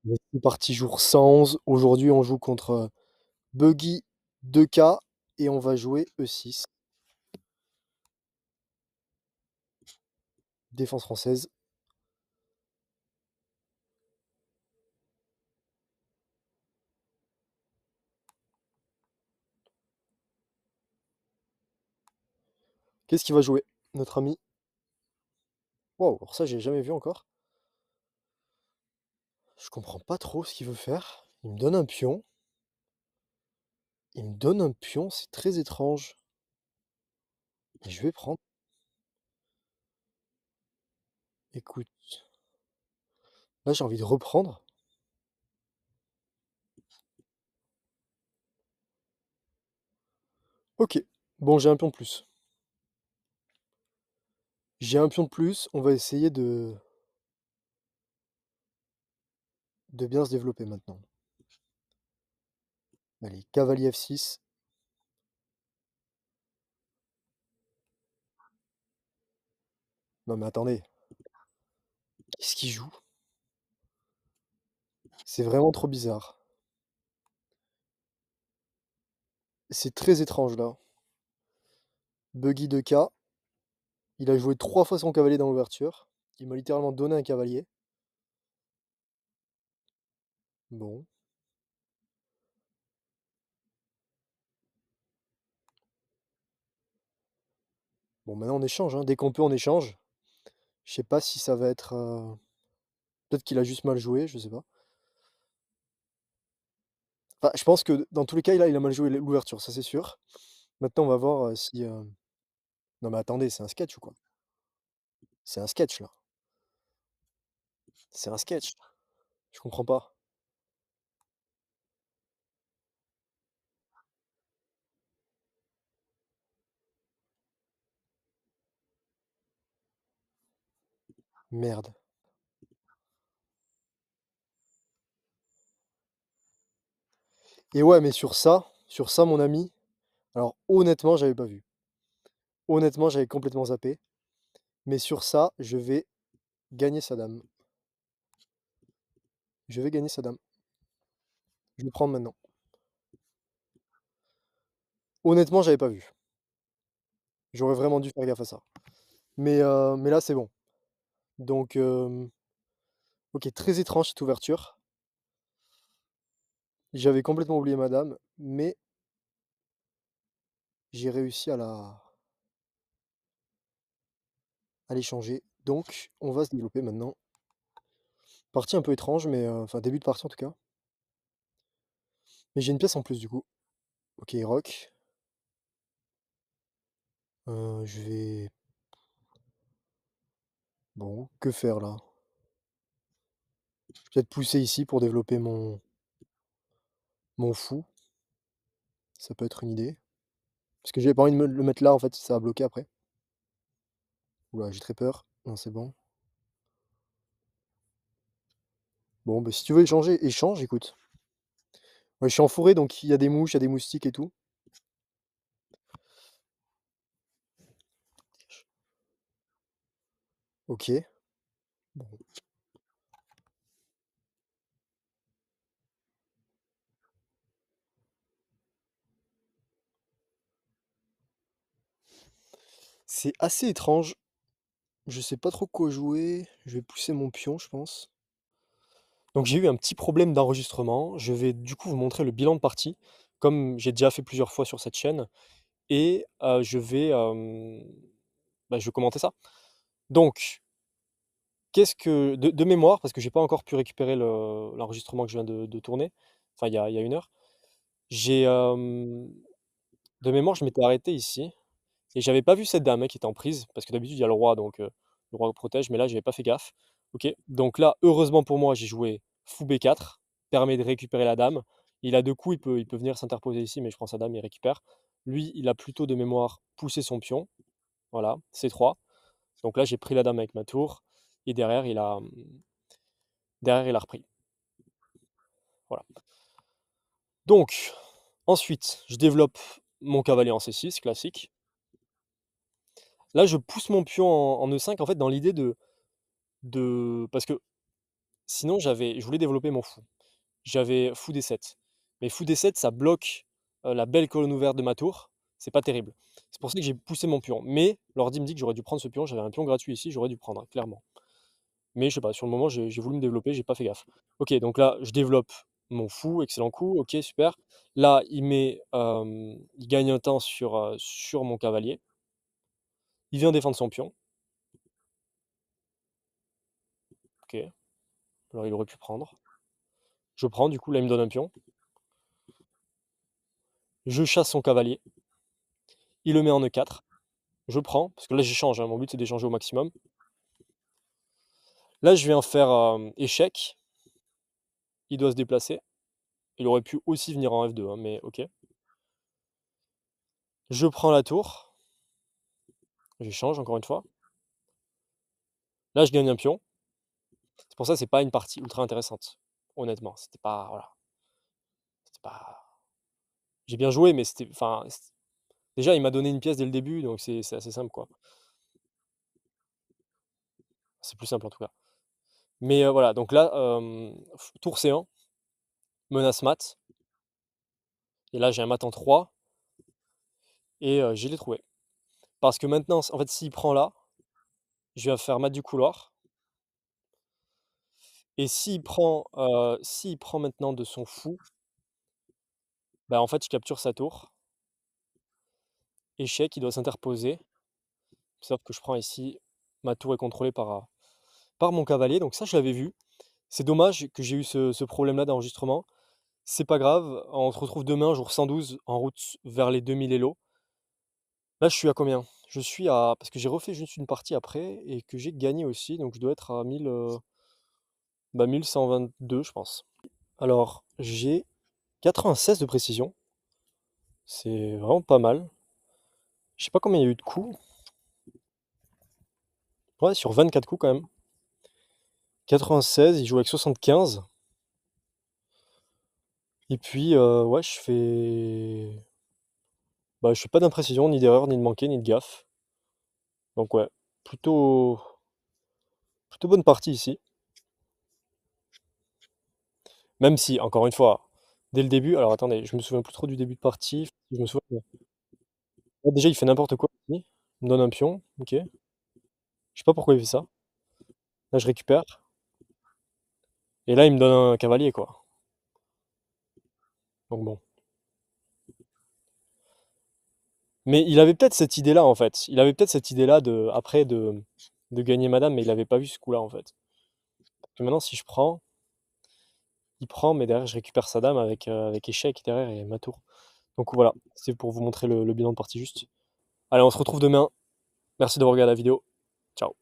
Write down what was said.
C'est parti jour 111. Aujourd'hui, on joue contre Buggy 2K et on va jouer E6, défense française. Qu'est-ce qu'il va jouer, notre ami? Waouh, alors ça, j'ai jamais vu encore. Je comprends pas trop ce qu'il veut faire. Il me donne un pion. Il me donne un pion, c'est très étrange. Et je vais prendre. Écoute, là, j'ai envie de reprendre. Ok, bon, j'ai un pion de plus. J'ai un pion de plus, on va essayer de bien se développer maintenant. Allez, cavalier F6. Non mais attendez, qu'est-ce qu'il joue? C'est vraiment trop bizarre. C'est très étrange là. Buggy 2K, il a joué 3 fois son cavalier dans l'ouverture. Il m'a littéralement donné un cavalier. Bon. Bon, maintenant on échange, hein. Dès qu'on peut, on échange. Je sais pas si ça va être. Peut-être qu'il a juste mal joué, je sais pas. Enfin, je pense que dans tous les cas, là, il a mal joué l'ouverture, ça c'est sûr. Maintenant, on va voir si. Non, mais attendez, c'est un sketch ou quoi? C'est un sketch là. C'est un sketch. Je comprends pas. Merde. Et ouais, mais sur ça, mon ami, alors honnêtement, j'avais pas vu. Honnêtement, j'avais complètement zappé. Mais sur ça, je vais gagner sa dame. Je vais gagner sa dame. Je vais prendre maintenant. Honnêtement, j'avais pas vu. J'aurais vraiment dû faire gaffe à ça. Mais là, c'est bon. Donc, OK, très étrange cette ouverture. J'avais complètement oublié ma dame, mais j'ai réussi à l'échanger. Donc, on va se développer maintenant. Partie un peu étrange, mais enfin début de partie en tout cas. Mais j'ai une pièce en plus du coup. OK, rock. Je vais... Bon, que faire là? Je vais peut-être pousser ici pour développer mon fou. Ça peut être une idée. Parce que j'ai pas envie de le mettre là en fait, ça va bloquer après. Oula, j'ai très peur. Non, c'est bon. Bon, bah, si tu veux échanger, échange, écoute. Ouais, je suis en forêt, donc il y a des mouches, il y a des moustiques et tout. OK. Bon. C'est assez étrange. Je sais pas trop quoi jouer. Je vais pousser mon pion, je pense. Donc j'ai eu un petit problème d'enregistrement. Je vais du coup vous montrer le bilan de partie, comme j'ai déjà fait plusieurs fois sur cette chaîne, et je vais commenter ça. Donc, qu'est-ce que de mémoire, parce que j'ai pas encore pu récupérer l'enregistrement que je viens de tourner, enfin il y a 1 heure. J'ai, de mémoire, je m'étais arrêté ici et j'avais pas vu cette dame, hein, qui était en prise, parce que d'habitude il y a le roi, donc le roi protège, mais là j'avais pas fait gaffe. OK, donc là, heureusement pour moi, j'ai joué fou B4, permet de récupérer la dame. Il a 2 coups, il peut venir s'interposer ici, mais je prends sa dame, il récupère. Lui, il a plutôt de mémoire poussé son pion, voilà, C3. Donc là, j'ai pris la dame avec ma tour et derrière il a repris. Voilà. Donc, ensuite, je développe mon cavalier en C6, classique. Là, je pousse mon pion en E5, en fait, dans l'idée parce que Sinon je voulais développer mon fou. J'avais fou D7. Mais fou D7 ça bloque, la belle colonne ouverte de ma tour, c'est pas terrible. C'est pour ça que j'ai poussé mon pion. Mais l'ordi me dit que j'aurais dû prendre ce pion, j'avais un pion gratuit ici, j'aurais dû prendre, hein, clairement. Mais je sais pas, sur le moment, j'ai voulu me développer, j'ai pas fait gaffe. OK, donc là, je développe mon fou, excellent coup, OK, super. Là, il gagne un temps sur mon cavalier. Il vient défendre son pion. OK, alors il aurait pu prendre. Je prends, du coup, là, il me donne un pion. Je chasse son cavalier. Il le met en E4. Je prends, parce que là, j'échange, hein, mon but, c'est d'échanger au maximum. Là, je viens faire, échec. Il doit se déplacer. Il aurait pu aussi venir en F2, hein, mais OK. Je prends la tour. J'échange encore une fois. Là, je gagne un pion. C'est pour ça, c'est pas une partie ultra intéressante, honnêtement. C'était pas voilà, c'était pas j'ai bien joué, mais c'était enfin, déjà, il m'a donné une pièce dès le début, donc c'est assez simple, quoi. C'est plus simple, en tout cas. Mais voilà, donc là, f tour C1, menace mat et là, j'ai un mat en 3 et je l'ai trouvé. Parce que maintenant, en fait, s'il prend là, je viens faire mat du couloir et s'il prend maintenant de son fou, bah, en fait, je capture sa tour. Échec, il doit s'interposer, sauf que je prends ici, ma tour est contrôlée par mon cavalier, donc ça, je l'avais vu. C'est dommage que j'ai eu ce problème-là d'enregistrement. C'est pas grave, on se retrouve demain, jour 112, en route vers les 2000 Elo. Là, je suis à combien? Je suis à parce que j'ai refait juste une partie après et que j'ai gagné aussi, donc je dois être à 1000, 1122, je pense. Alors, j'ai 96 de précision, c'est vraiment pas mal. Je sais pas combien il y a eu de coups. Ouais, sur 24 coups quand même. 96, il joue avec 75. Et puis, ouais, je fais pas d'imprécision, ni d'erreur, ni de manqué, ni de gaffe. Donc ouais, plutôt plutôt bonne partie ici. Même si, encore une fois, dès le début alors attendez, je me souviens plus trop du début de partie, je me souviens déjà il fait n'importe quoi ici, il me donne un pion, OK. Je sais pas pourquoi il fait ça. Là je récupère et là il me donne un cavalier quoi. Donc bon. Mais il avait peut-être cette idée-là en fait. Il avait peut-être cette idée-là de gagner madame, mais il avait pas vu ce coup-là en fait. Parce que maintenant si je prends, il prend, mais derrière je récupère sa dame avec échec derrière et ma tour. Donc voilà, c'est pour vous montrer le bilan de partie juste. Allez, on se retrouve demain. Merci d'avoir regardé la vidéo. Ciao.